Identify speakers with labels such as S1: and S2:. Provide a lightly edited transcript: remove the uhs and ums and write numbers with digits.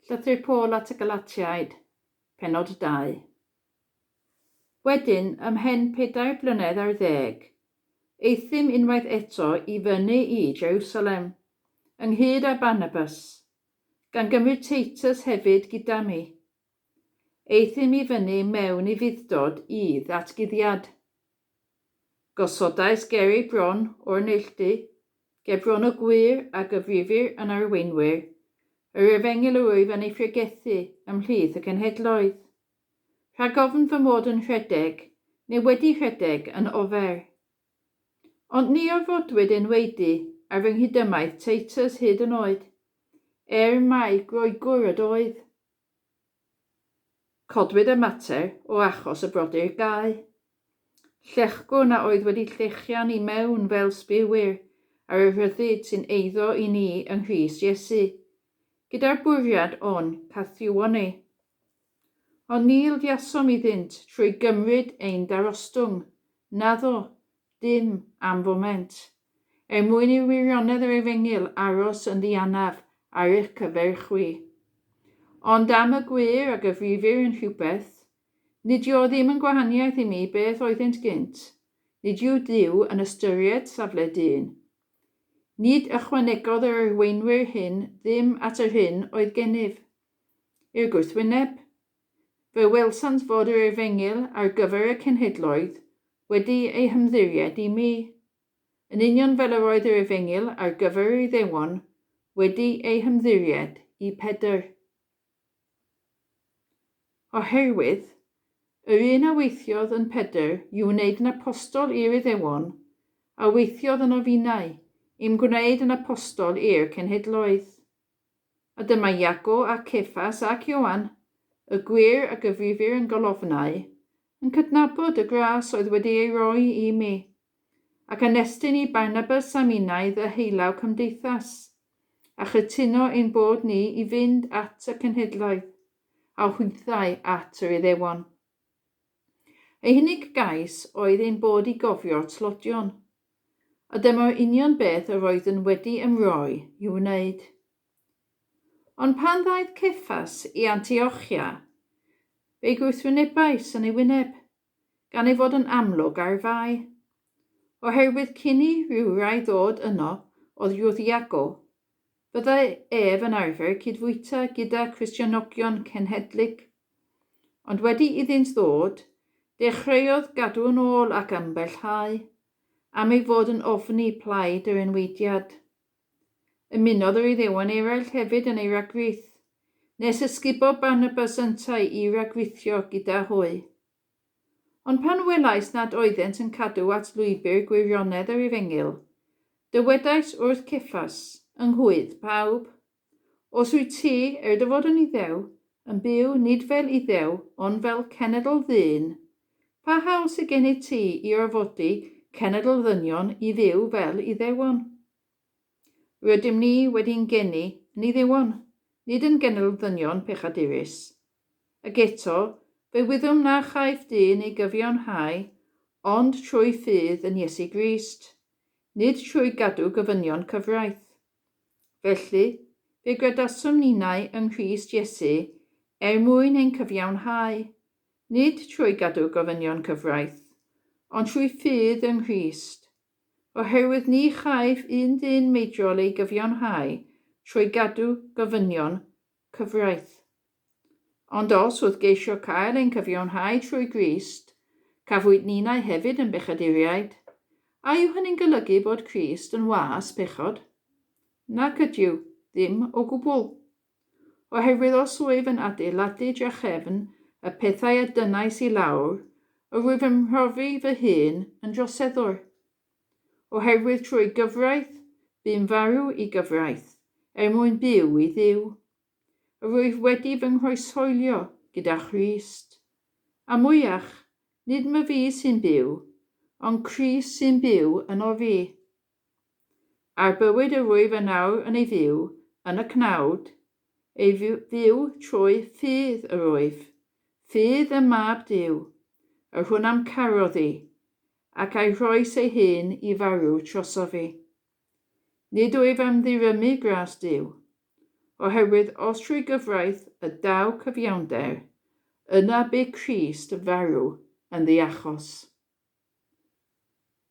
S1: Llythyr Paul at y Galatiaid, Pennod 2. Wedyn, ymhen 4 blynedd ar 10, eithim unwaith eto i fyny i Jerusalem, ynghyd â Barnabas, gan gymryd Titus hefyd gyda mi. Eithim i fyny mewn i fuddod i ddatguddiad. Gosodais geri bron o'r neilltu, ge bron o gwir a gyfrifir yn arweinwyr, yr efengil yr wyf yn ei ffregethu ymhlith y cenhedloedd. Rhag ofn fy mod yn rhedeg, neu wedi rhedeg yn ofer. Ond ni orfodwyd enwedu ar fy nghydymaeth Titus hyd yn oed, mai groegwr yd oedd. Codwyd y mater o achos y brodyr gau. Llechgw na oedd wedi llechian i mewn fel sbirwyr ar y rhyddid sy'n eiddo i ni yng Nghrist Iesu, gyda'r bwriad o'n cathiwon ni. Ond nil diasom iddynt trwy gymryd ein darostwng, naddo, dim am foment, mwyn i wirionedd yr efengil aros yn ddianaf ar eich cyfer chwi. Ond am y gwir a gyfrifir yn rhywbeth, nid yw ddim yn gwahaniaeth i mi beth oeddent gynt, nid yw Duw yn ystyried safle dyn. Nid ychwanegodd yr arweinwyr hyn ddim at yr hyn oedd gennyf. I'r gwrthwyneb, fe welsant fod yr efengil ar gyfer y cenhedloedd wedi ei hymddiried i mi, yn union fel yr oedd yr efengil ar gyfer yr Iddewon wedi ei hymddiried i Pedr. Oherwydd, yr un a weithiodd yn Pedr yw wneud yn apostol i'r Iddewon, a weithiodd yn ofinau, i'm gwneud yn apostol i'r cenhedloedd. A dyma Iago a Cephas ac Ioan, y gwir a gyfrifir yn golofnau, yn cydnabod y gras oedd wedi ei roi i mi, ac yn estyn i Barnabas a minnau y heilaw cymdeithas, a chytuno ein bod ni i fynd at y cenhedloedd, a hwythau at yr Iddewon. Ei unig gais oedd ein bod i gofio tlodion, a dyma'r union beth yr oedd yn wedi ymroi i'w wneud. Ond pan ddaeth Cephas i Antiochia, fe gwrthwynebais yn ei wyneb, gan ei fod yn amlwg ar fai. Oherwydd cyn i rhywrai ddod yno oedd yw'r Iago, byddai ef yn arfer cydfwyta gyda Christianogion cenhedlig. Ond wedi iddynt ddod, dechreuodd gadw yn ôl ac ambellhau, am ei fod yn ofni plaid yr enweidiad. Ymunodd yr Iddewon eraill hefyd yn ei ragwith, nes ysgubo Barnabas yntau i ragwithio gyda hwy. Ond pan welais nad oeddent yn cadw at lwybr gwirionedd yr efengil, dywedais wrth Cephas ynghywydd pawb, os wyt ti, dy fod yn Iddew, yn byw nid fel Iddew, ond fel cenedl ddyn, pa hawl sydd gen i ti i orfodi cenedl ddynion i fyw fel Iddewon? Rydym ni wedi'n geni yn Iddewon, nid yn cenedl ddynion pechadurus. Ac eto, fe wyddwn na chaiff dyn ei gyfiawnhau, ond trwy ffydd yn Iesu Grist, nid trwy gadw gofynion cyfraith. Felly, fe gredaswn ninnau yng Nghrist Iesu mwyn ein cyfiawnhau, nid trwy gadw gofynion cyfraith, ond trwy ffydd yng Nghrist, oherwydd ni chaiff un dyn meidrol ei gyfiawnhau trwy gadw gofynion cyfraith. Ond os wrth geisio cael ein cyfiawnhau trwy Grist, cafwyd ninnau hefyd yn bechaduriaid, a yw hynny'n golygu bod Crist yn was pechod? Nac ydyw, ddim o gwbl. Oherwydd os wyf yn adeiladu drachefn y pethau a dynais i lawr, rwyf yn mhrofi fy hun yn droseddwr. Oherwydd trwy gyfraith, bu'n farw i gyfraith, mwyn byw i Dduw. Rwyf wedi fy nghroeshoelio gyda Christ. A mwyach, nid my fi sy'n byw, ond Christ sy'n byw yno fi. A'r bywyd y rwyf yn nawr yn ei fyw, yn y cnawd, ei fyw trwy ffydd y rwyf, ffydd y mab Duw, yr hwn am caroddi, ac a'i rhoes ei hun i farw troso fi. Nid wyf am ddirymu gras Duw, oherwydd os trwy gyfraith y daw cyfiawnder, yna bydd Crist farw yn ddiachos.